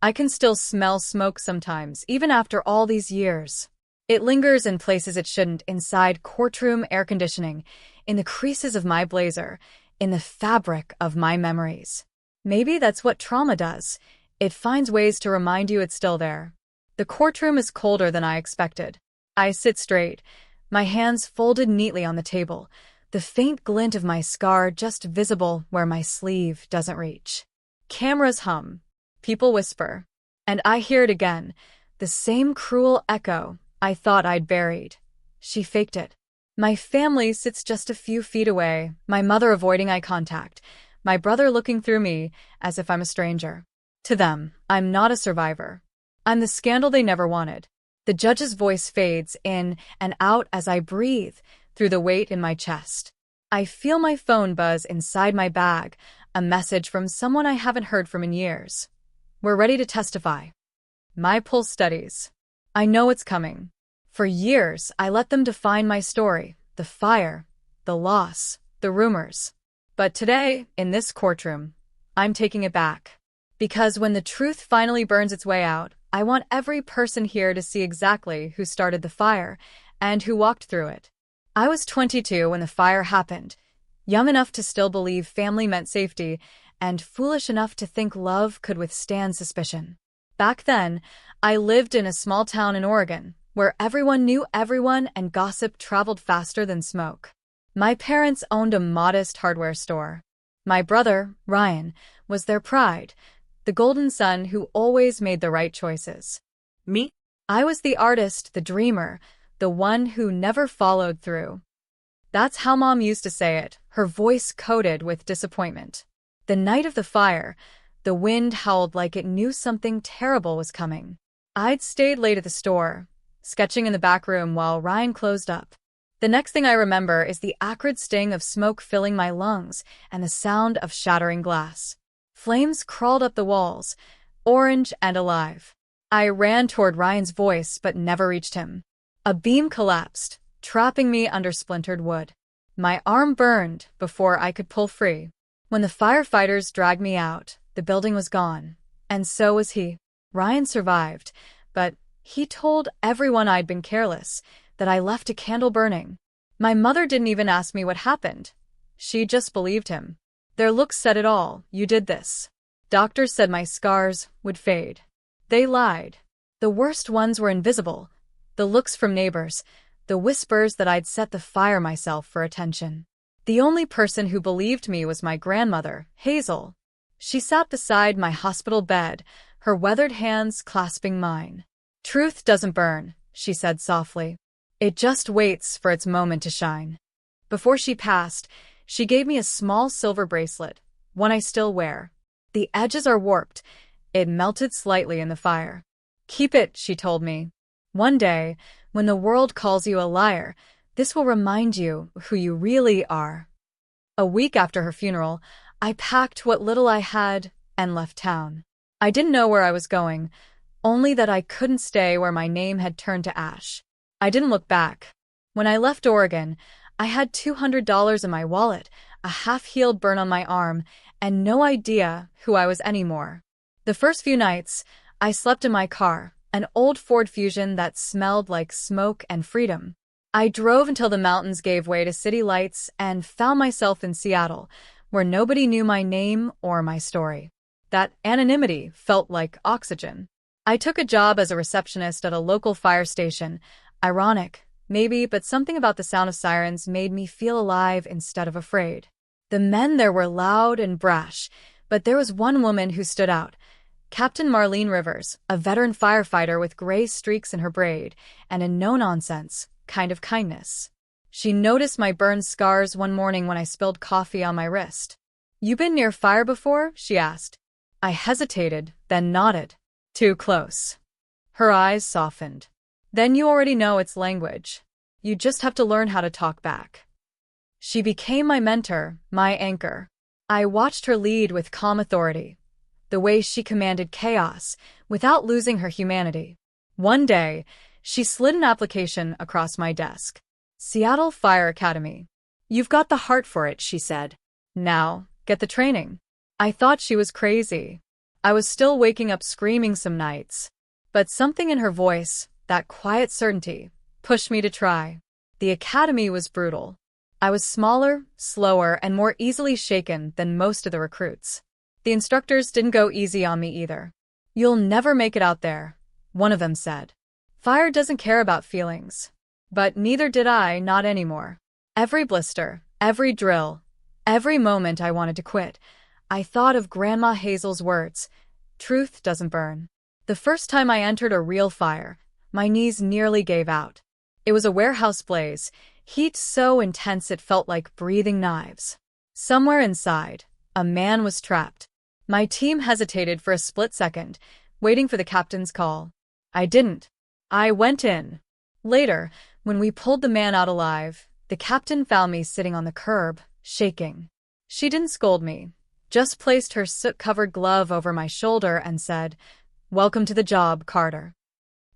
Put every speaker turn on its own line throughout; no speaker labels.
I can still smell smoke sometimes, even after all these years. It lingers in places it shouldn't, inside courtroom air conditioning, in the creases of my blazer, in the fabric of my memories. Maybe that's what trauma does. It finds ways to remind you it's still there. The courtroom is colder than I expected. I sit straight, my hands folded neatly on the table, the faint glint of my scar just visible where my sleeve doesn't reach. Cameras hum. People whisper. And I hear it again, the same cruel echo I thought I'd buried. She faked it. My family sits just a few feet away, my mother avoiding eye contact, my brother looking through me as if I'm a stranger. To them, I'm not a survivor. I'm the scandal they never wanted. The judge's voice fades in and out as I breathe through the weight in my chest. I feel my phone buzz inside my bag, a message from someone I haven't heard from in years. We're ready to testify. My pulse steadies. I know it's coming. For years, I let them define my story, the fire, the loss, the rumors. But today, in this courtroom, I'm taking it back. Because when the truth finally burns its way out, I want every person here to see exactly who started the fire and who walked through it. I was 22 when the fire happened, young enough to still believe family meant safety, and foolish enough to think love could withstand suspicion. Back then, I lived in a small town in Oregon, where everyone knew everyone and gossip traveled faster than smoke. My parents owned a modest hardware store. My brother, Ryan, was their pride, the golden son who always made the right choices.
Me?
I was the artist, the dreamer, the one who never followed through. That's how Mom used to say it, her voice coated with disappointment. The night of the fire, the wind howled like it knew something terrible was coming. I'd stayed late at the store, sketching in the back room while Ryan closed up. The next thing I remember is the acrid sting of smoke filling my lungs and the sound of shattering glass. Flames crawled up the walls, orange and alive. I ran toward Ryan's voice but never reached him. A beam collapsed, trapping me under splintered wood. My arm burned before I could pull free. When the firefighters dragged me out, the building was gone, and so was he. Ryan survived, but he told everyone I'd been careless, that I left a candle burning. My mother didn't even ask me what happened. She just believed him. Their looks said it all. You did this. Doctors said my scars would fade. They lied. The worst ones were invisible. The looks from neighbors, the whispers that I'd set the fire myself for attention. The only person who believed me was my grandmother, Hazel. She sat beside my hospital bed, her weathered hands clasping mine. Truth doesn't burn, she said softly. It just waits for its moment to shine. Before she passed, she gave me a small silver bracelet, one I still wear. The edges are warped. It melted slightly in the fire. Keep it, she told me. One day, when the world calls you a liar, this will remind you who you really are. A week after her funeral, I packed what little I had and left town. I didn't know where I was going, only that I couldn't stay where my name had turned to ash. I didn't look back. When I left Oregon, I had $200 in my wallet, a half-healed burn on my arm, and no idea who I was anymore. The first few nights, I slept in my car, an old Ford Fusion that smelled like smoke and freedom. I drove until the mountains gave way to city lights and found myself in Seattle, where nobody knew my name or my story. That anonymity felt like oxygen. I took a job as a receptionist at a local fire station. Ironic, maybe, but something about the sound of sirens made me feel alive instead of afraid. The men there were loud and brash, but there was one woman who stood out. Captain Marlene Rivers, a veteran firefighter with gray streaks in her braid, and a no-nonsense kind of kindness. She noticed my burned scars one morning when I spilled coffee on my wrist. "You been near fire before?" she asked. I hesitated, then nodded. "Too close." Her eyes softened. "Then you already know its language. You just have to learn how to talk back." She became my mentor, my anchor. I watched her lead with calm authority, the way she commanded chaos without losing her humanity. One day, she slid an application across my desk. "Seattle Fire Academy. You've got the heart for it," she said. "Now, get the training." I thought she was crazy. I was still waking up screaming some nights. But something in her voice, that quiet certainty, pushed me to try. The academy was brutal. I was smaller, slower, and more easily shaken than most of the recruits. The instructors didn't go easy on me either. "You'll never make it out there," one of them said. Fire doesn't care about feelings. But neither did I, not anymore. Every blister, every drill, every moment I wanted to quit, I thought of Grandma Hazel's words, "Truth doesn't burn." The first time I entered a real fire, my knees nearly gave out. It was a warehouse blaze, heat so intense it felt like breathing knives. Somewhere inside, a man was trapped. My team hesitated for a split second, waiting for the captain's call. I didn't. I went in. Later, when we pulled the man out alive, the captain found me sitting on the curb, shaking. She didn't scold me, just placed her soot-covered glove over my shoulder and said, "Welcome to the job, Carter."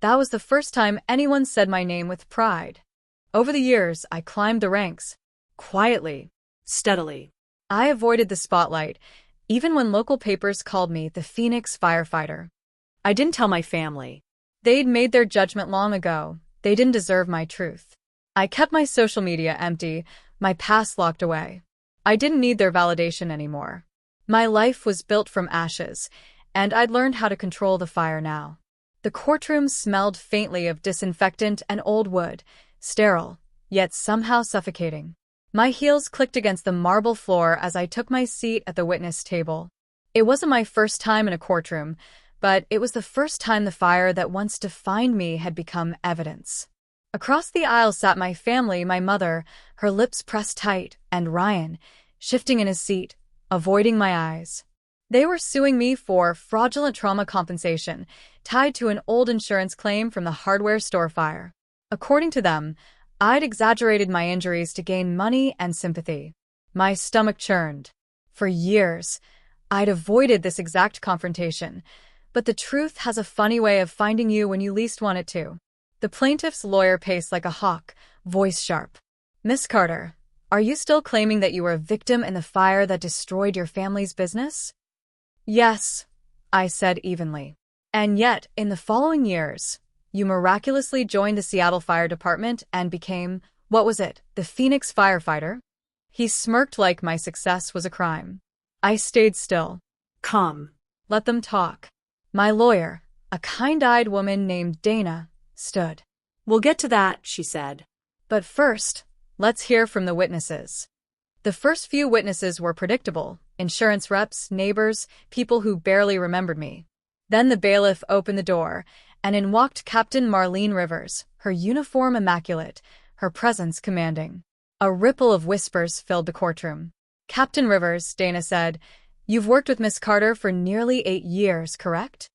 That was the first time anyone said my name with pride. Over the years, I climbed the ranks. Quietly. Steadily. I avoided the spotlight, even when local papers called me the Phoenix Firefighter. I didn't tell my family. They'd made their judgment long ago. They didn't deserve my truth. I kept my social media empty, my past locked away. I didn't need their validation anymore. My life was built from ashes, and I'd learned how to control the fire now. The courtroom smelled faintly of disinfectant and old wood, sterile, yet somehow suffocating. My heels clicked against the marble floor as I took my seat at the witness table. It wasn't my first time in a courtroom, but it was the first time the fire that once defined me had become evidence. Across the aisle sat my family, my mother, her lips pressed tight, and Ryan, shifting in his seat, avoiding my eyes. They were suing me for fraudulent trauma compensation, tied to an old insurance claim from the hardware store fire. According to them, I'd exaggerated my injuries to gain money and sympathy. My stomach churned. For years, I'd avoided this exact confrontation, but the truth has a funny way of finding you when you least want it to. The plaintiff's lawyer paced like a hawk, voice sharp. "Miss Carter, are you still claiming that you were a victim in the fire that destroyed your family's business?" "Yes," I said evenly. "And yet, in the following years, you miraculously joined the Seattle Fire Department and became, what was it, the Phoenix Firefighter?" He smirked like my success was a crime. I stayed still. Calm. Let them talk. My lawyer, a kind-eyed woman named Dana, stood. "We'll get to that," she said. "But first, let's hear from the witnesses." The first few witnesses were predictable: insurance reps, neighbors, people who barely remembered me. Then the bailiff opened the door, and in walked Captain Marlene Rivers, her uniform immaculate, her presence commanding. A ripple of whispers filled the courtroom. "Captain Rivers," Dana said, "you've worked with Miss Carter for nearly 8 years, correct?"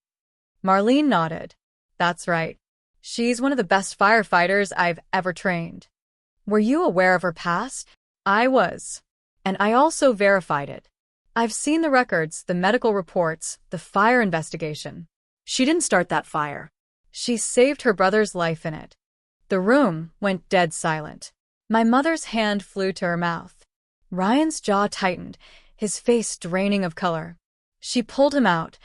Marlene nodded. "That's right. She's one of the best firefighters I've ever trained." "Were you aware of her past?" "I was. And I also verified it. I've seen the records, the medical reports, the fire investigation." "She didn't start that fire." "She saved her brother's life in it." The room went dead silent. My mother's hand flew to her mouth. Ryan's jaw tightened, his face draining of color. She pulled him out.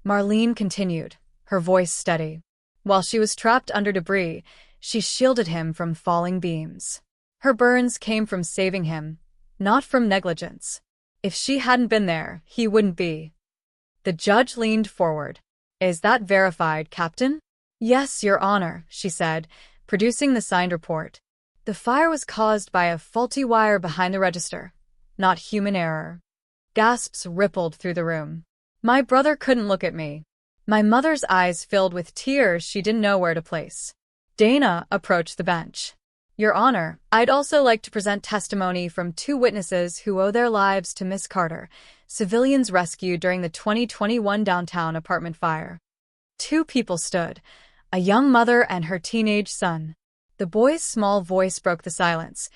Marlene continued, her voice steady. While she was trapped under debris, she shielded him from falling beams. Her burns came from saving him, not from negligence. If she hadn't been there, he wouldn't be. The judge leaned forward. "Is that verified, Captain?" "Yes, Your Honor," she said, producing the signed report. "The fire was caused by a faulty wire behind the register, not human error." Gasps rippled through the room. My brother couldn't look at me. My mother's eyes filled with tears she didn't know where to place. Dana approached the bench. "Your Honor, I'd also like to present testimony from 2 witnesses who owe their lives to Miss Carter, civilians rescued during the 2021 downtown apartment fire." 2 people stood, a young mother and her teenage son. The boy's small voice broke the silence.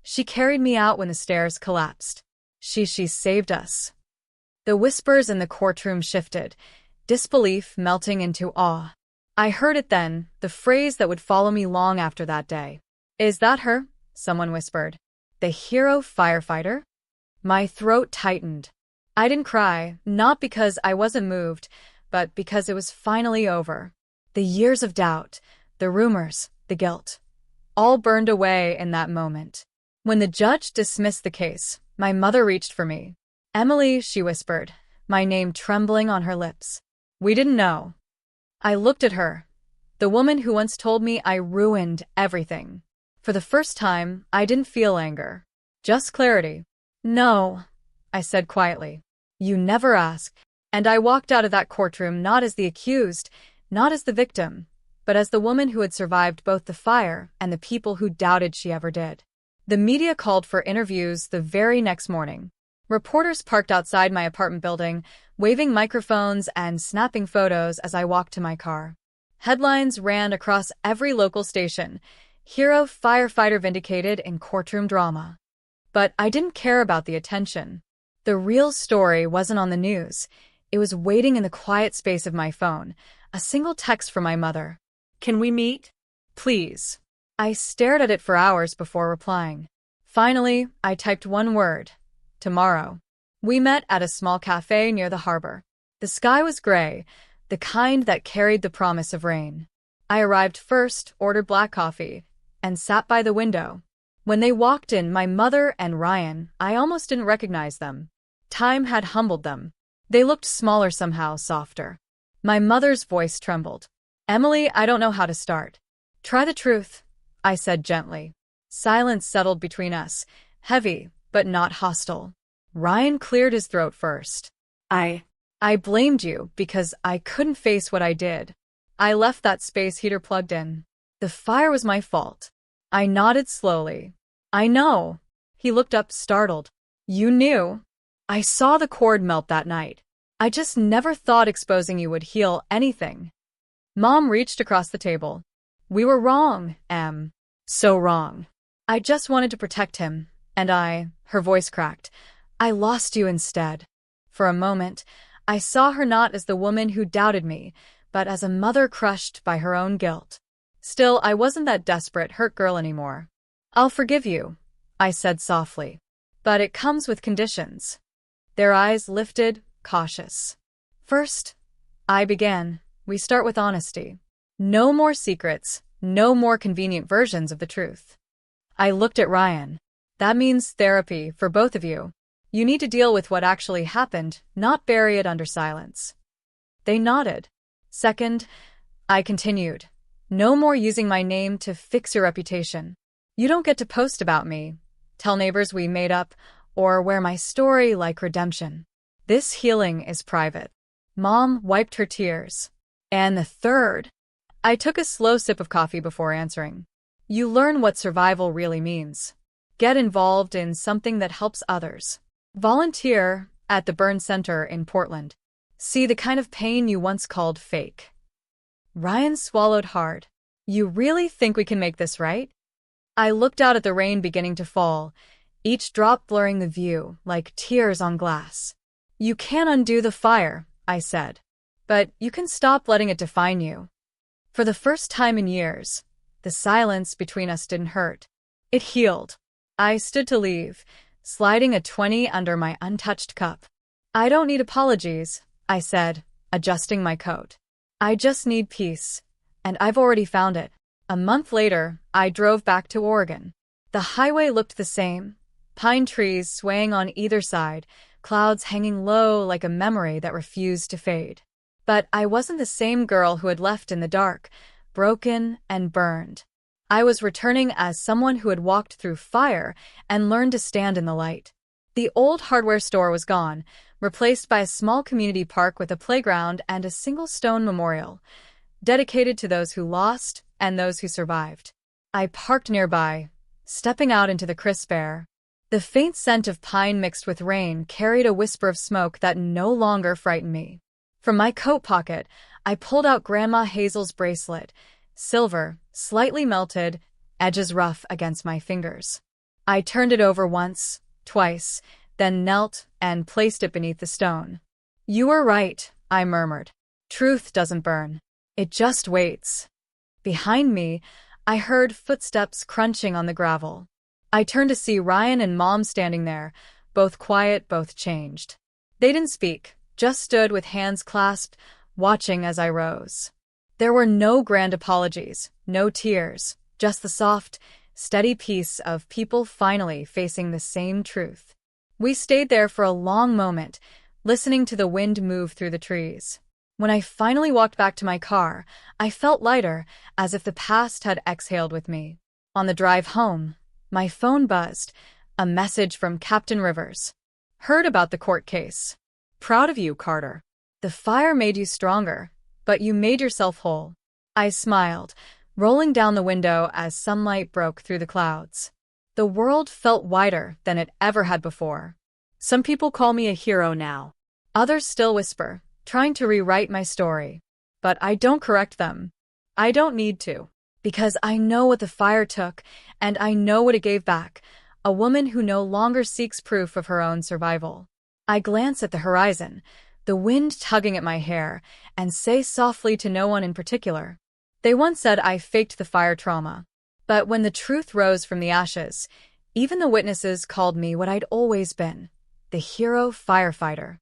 "She carried me out when the stairs collapsed. She saved us." The whispers in the courtroom shifted, disbelief melting into awe. I heard it then, the phrase that would follow me long after that day. "Is that her?" someone whispered. "The hero firefighter?" My throat tightened. I didn't cry, not because I wasn't moved, but because it was finally over. The years of doubt, the rumors, the guilt, all burned away in that moment. When the judge dismissed the case, my mother reached for me. "Emily," she whispered, my name trembling on her lips. "We didn't know." I looked at her, the woman who once told me I ruined everything. For the first time, I didn't feel anger, just clarity. "No," I said quietly. "You never asked." And I walked out of that courtroom not as the accused, not as the victim, but as the woman who had survived both the fire and the people who doubted she ever did. The media called for interviews the very next morning. Reporters parked outside my apartment building, waving microphones and snapping photos as I walked to my car. Headlines ran across every local station. "Hero firefighter vindicated in courtroom drama." But I didn't care about the attention. The real story wasn't on the news. It was waiting in the quiet space of my phone, a single text from my mother. "Can we meet? Please." I stared at it for hours before replying. Finally, I typed one word: tomorrow. We met at a small cafe near the harbor. The sky was gray, the kind that carried the promise of rain. I arrived first, ordered black coffee, and sat by the window. When they walked in, my mother and Ryan, I almost didn't recognize them. Time had humbled them. They looked smaller somehow, softer. My mother's voice trembled. "Emily, I don't know how to start." "Try the truth," I said gently. Silence settled between us, heavy, but not hostile. Ryan cleared his throat first. I blamed you because I couldn't face what I did. I left that space heater plugged in. The fire was my fault." I nodded slowly. "I know." He looked up, startled. "You knew?" "I saw the cord melt that night. I just never thought exposing you would heal anything." Mom reached across the table. "We were wrong, Em. So wrong. I just wanted to protect him, and her voice cracked, I lost you instead." For a moment, I saw her not as the woman who doubted me, but as a mother crushed by her own guilt. Still, I wasn't that desperate, hurt girl anymore. "I'll forgive you," I said softly. "But it comes with conditions." Their eyes lifted, cautious. "First," I began, "we start with honesty. No more secrets, no more convenient versions of the truth." I looked at Ryan. "That means therapy for both of you. You need to deal with what actually happened, not bury it under silence." They nodded. "Second," I continued, "no more using my name to fix your reputation. You don't get to post about me, tell neighbors we made up, or wear my story like redemption. This healing is private." Mom wiped her tears. "And the third," I took a slow sip of coffee before answering, "you learn what survival really means. Get involved in something that helps others. Volunteer at the burn center in Portland. See the kind of pain you once called fake." Ryan swallowed hard. "You really think we can make this right?" I looked out at the rain beginning to fall, each drop blurring the view like tears on glass. "You can't undo the fire," I said, "but you can stop letting it define you." For the first time in years, the silence between us didn't hurt. It healed. I stood to leave, sliding a 20 under my untouched cup. "I don't need apologies," I said, adjusting my coat. "I just need peace, and I've already found it." A month later, I drove back to Oregon. The highway looked the same, pine trees swaying on either side, clouds hanging low like a memory that refused to fade. But I wasn't the same girl who had left in the dark, broken and burned. I was returning as someone who had walked through fire and learned to stand in the light. The old hardware store was gone, replaced by a small community park with a playground and a single stone memorial, dedicated to those who lost and those who survived. I parked nearby, stepping out into the crisp air. The faint scent of pine mixed with rain carried a whisper of smoke that no longer frightened me. From my coat pocket, I pulled out Grandma Hazel's bracelet, silver, slightly melted, edges rough against my fingers. I turned it over once, twice, then knelt and placed it beneath the stone. "You were right," I murmured. "Truth doesn't burn. It just waits." Behind me, I heard footsteps crunching on the gravel. I turned to see Ryan and Mom standing there, both quiet, both changed. They didn't speak, just stood with hands clasped, watching as I rose. There were no grand apologies, no tears, just the soft, steady peace of people finally facing the same truth. We stayed there for a long moment, listening to the wind move through the trees. When I finally walked back to my car, I felt lighter, as if the past had exhaled with me. On the drive home, my phone buzzed, a message from Captain Rivers. Heard about the court case. Proud of you, Carter. The fire made you stronger, but you made yourself whole. I smiled, rolling down the window as sunlight broke through the clouds. The world felt wider than it ever had before. Some people call me a hero now. Others still whisper, trying to rewrite my story. But I don't correct them. I don't need to. Because I know what the fire took, and I know what it gave back. A woman who no longer seeks proof of her own survival. I glance at the horizon, the wind tugging at my hair, and say softly to no one in particular. They once said I faked the fire trauma. But when the truth rose from the ashes, even the witnesses called me what I'd always been, the hero firefighter.